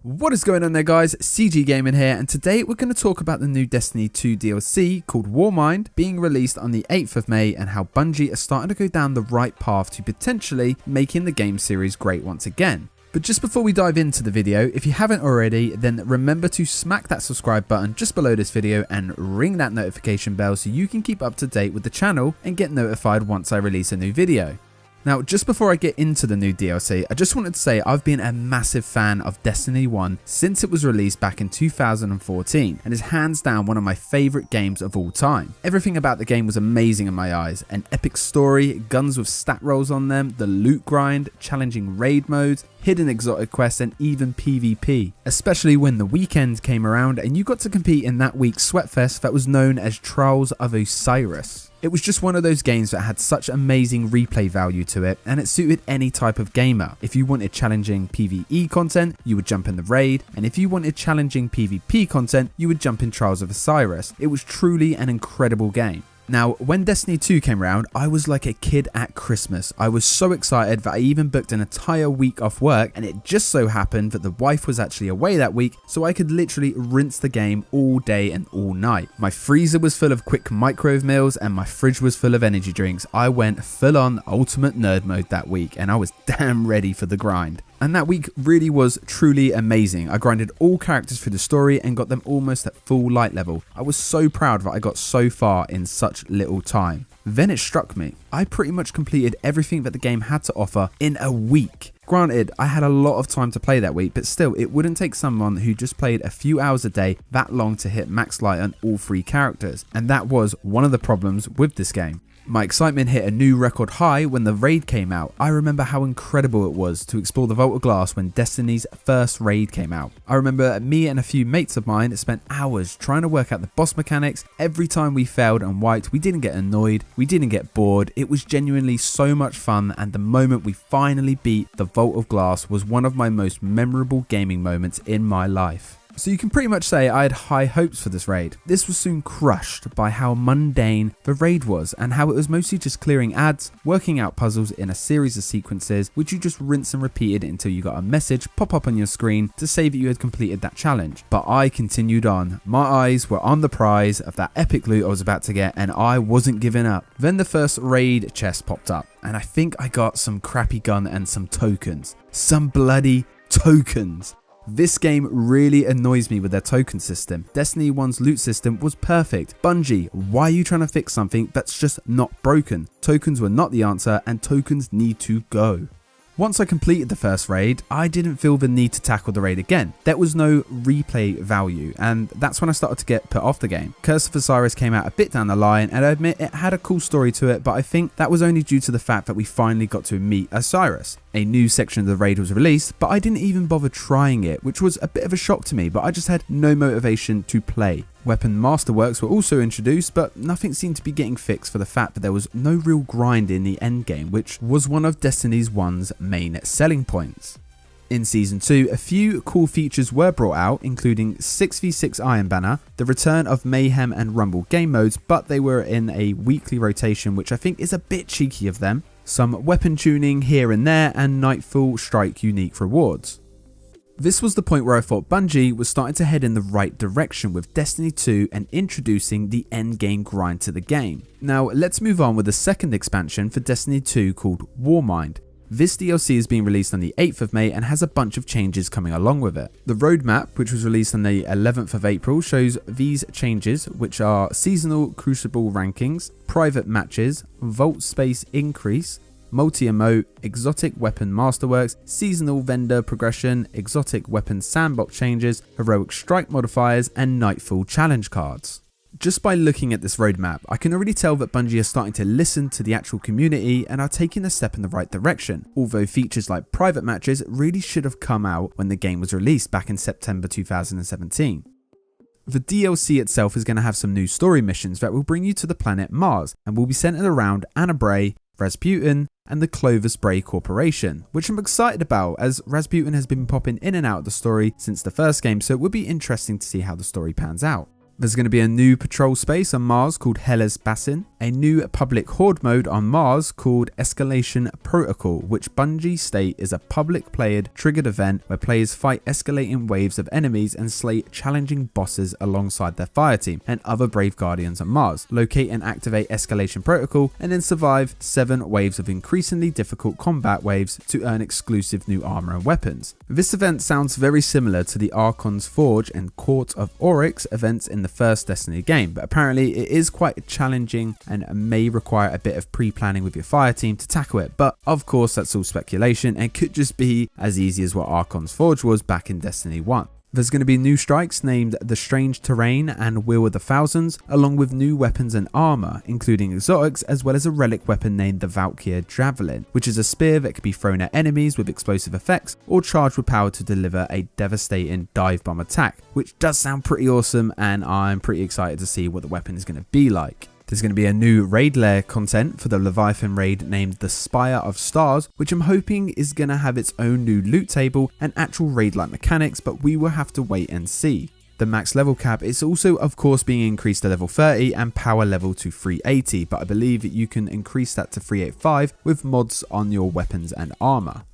What is going on there guys, CG Gaming here, and today we're going to talk about the new Destiny 2 DLC called Warmind being released on the 8th of May and how Bungie are starting to go down the right path to potentially making the game series great once again. But just before we dive into the video, if you haven't already, then remember to smack that subscribe button just below this video and ring that notification bell so you can keep up to date with the channel and get notified once I release a new video. Now, just before I get into the new DLC, I just wanted to say I've been a massive fan of Destiny 1 since it was released back in 2014 and is hands down one of my favourite games of all time. Everything about the game was amazing in my eyes. An epic story, guns with stat rolls on them, the loot grind, challenging raid modes, hidden exotic quests and even PvP. Especially when the weekend came around and you got to compete in that week's Sweatfest that was known as Trials of Osiris. It was just one of those games that had such amazing replay value to it, and it suited any type of gamer. If you wanted challenging PvE content, you would jump in the raid, and if you wanted challenging PvP content, you would jump in Trials of Osiris. It was truly an incredible game. Now, when Destiny 2 came around, I was like a kid at Christmas. I was so excited that I even booked an entire week off work, and it just so happened that the wife was actually away that week, so I could literally rinse the game all day and all night. My freezer was full of quick microwave meals and my fridge was full of energy drinks. I went full on ultimate nerd mode that week and I was damn ready for the grind. And that week really was truly amazing. I grinded all characters through the story and got them almost at full light level. I was so proud that I got so far in such little time. Then it struck me. I pretty much completed everything that the game had to offer in a week. Granted, I had a lot of time to play that week, but still, it wouldn't take someone who just played a few hours a day that long to hit max light on all three characters. And that was one of the problems with this game. My excitement hit a new record high when the raid came out. I remember how incredible it was to explore the Vault of Glass when Destiny's first raid came out. I remember me and a few mates of mine spent hours trying to work out the boss mechanics. Every time we failed and wiped, we didn't get annoyed, we didn't get bored. It was genuinely so much fun, and the moment we finally beat the Vault of Glass was one of my most memorable gaming moments in my life. So you can pretty much say I had high hopes for this raid. This was soon crushed by how mundane the raid was and how it was mostly just clearing ads, working out puzzles in a series of sequences which you just rinse and repeated until you got a message pop up on your screen to say that you had completed that challenge. But I continued on. My eyes were on the prize of that epic loot I was about to get and I wasn't giving up. Then the first raid chest popped up and I think I got some crappy gun and some tokens. Some bloody tokens. This game really annoys me with their token system. Destiny 1's loot system was perfect. Bungie, why are you trying to fix something that's just not broken? Tokens were not the answer and tokens need to go. Once I completed the first raid, I didn't feel the need to tackle the raid again. There was no replay value, and that's when I started to get put off the game. Curse of Osiris came out a bit down the line, and I admit it had a cool story to it, but I think that was only due to the fact that we finally got to meet Osiris. A new section of the raid was released, but I didn't even bother trying it, which was a bit of a shock to me, but I just had no motivation to play. Weapon masterworks were also introduced, but nothing seemed to be getting fixed for the fact that there was no real grind in the endgame, which was one of Destiny 1's main selling points. In Season 2, a few cool features were brought out, including 6v6 Iron Banner, the return of Mayhem and Rumble game modes, but they were in a weekly rotation, which I think is a bit cheeky of them, some weapon tuning here and there, and Nightfall Strike unique rewards. This was the point where I thought Bungie was starting to head in the right direction with Destiny 2 and introducing the endgame grind to the game. Now let's move on with the second expansion for Destiny 2 called Warmind. This DLC is being released on the 8th of May and has a bunch of changes coming along with it. The roadmap, which was released on the 11th of April, shows these changes, which are seasonal crucible rankings, private matches, vault space increase, multi-emote, exotic weapon masterworks, seasonal vendor progression, exotic weapon sandbox changes, heroic strike modifiers, and Nightfall challenge cards. Just by looking at this roadmap, I can already tell that Bungie are starting to listen to the actual community and are taking a step in the right direction, although features like private matches really should have come out when the game was released back in September 2017. The DLC itself is going to have some new story missions that will bring you to the planet Mars and will be centered around Anna Bray, Rasputin, and the Clovis Bray Corporation, which I'm excited about as Rasputin has been popping in and out of the story since the first game, so it would be interesting to see how the story pans out. There's going to be a new patrol space on Mars called Hellas Basin, a new public horde mode on Mars called Escalation Protocol, which Bungie state is a public played triggered event where players fight escalating waves of enemies and slay challenging bosses alongside their fire team and other brave guardians on Mars. Locate and activate Escalation Protocol and then survive 7 waves of increasingly difficult combat waves to earn exclusive new armor and weapons. This event sounds very similar to the Archon's Forge and Court of Oryx events in the first Destiny game, but apparently it is quite challenging and may require a bit of pre-planning with your fire team to tackle it, but of course that's all speculation and could just be as easy as what Archon's Forge was back in Destiny 1. There's going to be new strikes named the Strange Terrain and Will of the Thousands, along with new weapons and armor, including exotics, as well as a relic weapon named the Valkyr Javelin, which is a spear that can be thrown at enemies with explosive effects or charged with power to deliver a devastating dive bomb attack, which does sound pretty awesome, and I'm pretty excited to see what the weapon is going to be like. There's going to be a new raid lair content for the Leviathan raid named the Spire of Stars, which I'm hoping is going to have its own new loot table and actual raid-like mechanics, but we will have to wait and see. The max level cap is also of course being increased to level 30 and power level to 380, but I believe that you can increase that to 385 with mods on your weapons and armor.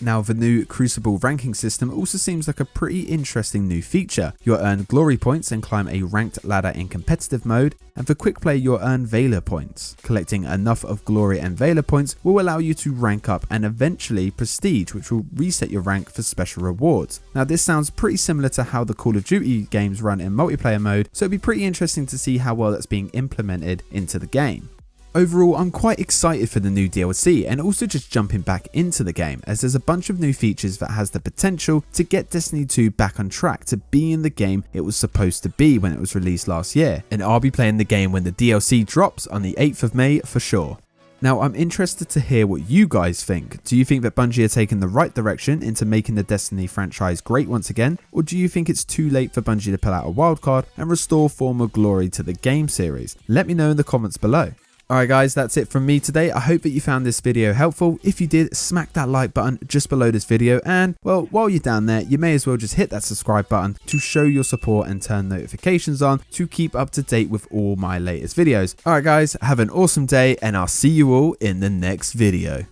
Now, the new Crucible ranking system also seems like a pretty interesting new feature. You'll earn glory points and climb a ranked ladder in competitive mode, and for quick play you'll earn Valor points. Collecting enough of glory and Valor points will allow you to rank up and eventually prestige, which will reset your rank for special rewards. Now this sounds pretty similar to how the Call of Duty games run in multiplayer mode, so it'd be pretty interesting to see how well that's being implemented into the game. Overall, I'm quite excited for the new DLC and also just jumping back into the game, as there's a bunch of new features that has the potential to get Destiny 2 back on track to being the game it was supposed to be when it was released last year, and I'll be playing the game when the DLC drops on the 8th of May for sure. Now, I'm interested to hear what you guys think. Do you think that Bungie are taking the right direction into making the Destiny franchise great once again, or do you think it's too late for Bungie to pull out a wildcard and restore former glory to the game series? Let me know in the comments below. Alright guys, that's it from me today. I hope that you found this video helpful. If you did, smack that like button just below this video, and well, while you're down there, you may as well just hit that subscribe button to show your support and turn notifications on to keep up to date with all my latest videos. Alright guys, have an awesome day, and I'll see you all in the next video.